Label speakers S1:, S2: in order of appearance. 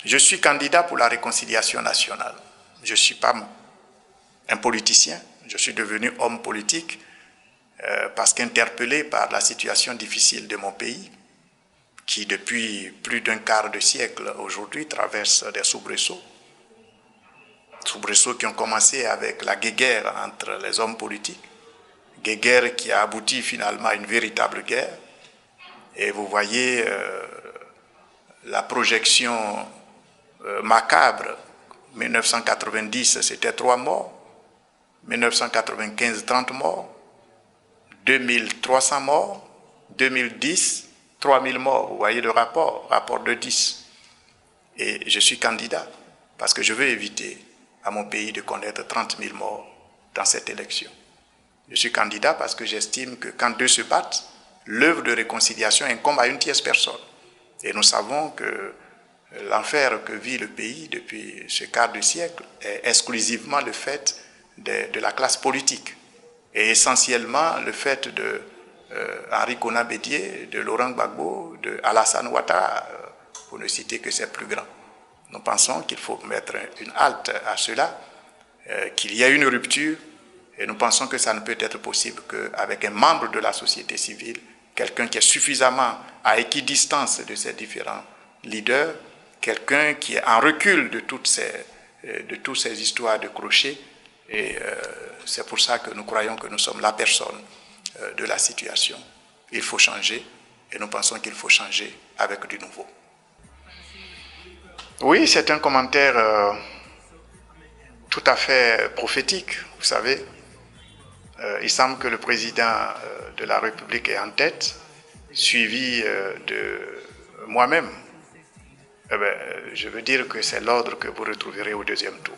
S1: Je suis candidat pour la réconciliation nationale. Je ne suis pas un politicien, je suis devenu homme politique parce qu'interpellé par la situation difficile de mon pays, qui depuis plus d'un quart de siècle aujourd'hui traverse des soubresauts. Soubresauts qui ont commencé avec la guéguerre entre les hommes politiques, guéguerre qui a abouti finalement à une véritable guerre. Et vous voyez la projection macabre. 1990, c'était 3 morts. 1995, 30 morts. 2000, 300 morts. 2010, 3000 morts. Vous voyez le rapport de 10. Et je suis candidat parce que je veux éviter à mon pays de connaître 30 000 morts dans cette élection. Je suis candidat parce que j'estime que quand deux se battent, l'œuvre de réconciliation incombe à une tierce personne. Et nous savons que l'enfer que vit le pays depuis ce quart de siècle est exclusivement le fait de la classe politique et essentiellement le fait de Henri Konan Bédié, de Laurent Gbagbo, de Alassane Ouattara, pour ne citer que ses plus grands. Nous pensons qu'il faut mettre une halte à cela, qu'il y a une rupture, et nous pensons que ça ne peut être possible qu'avec un membre de la société civile, quelqu'un qui est suffisamment à équidistance de ces différents leaders, quelqu'un qui est en recul de toutes ces histoires de crochets, et c'est pour ça que nous croyons que nous sommes la personne de la situation. Il faut changer, et nous pensons qu'il faut changer avec du nouveau. Oui, c'est un commentaire tout à fait prophétique, vous savez. Il semble que le président de la République est en tête, suivi de moi-même. Je veux dire que c'est l'ordre que vous retrouverez au deuxième tour.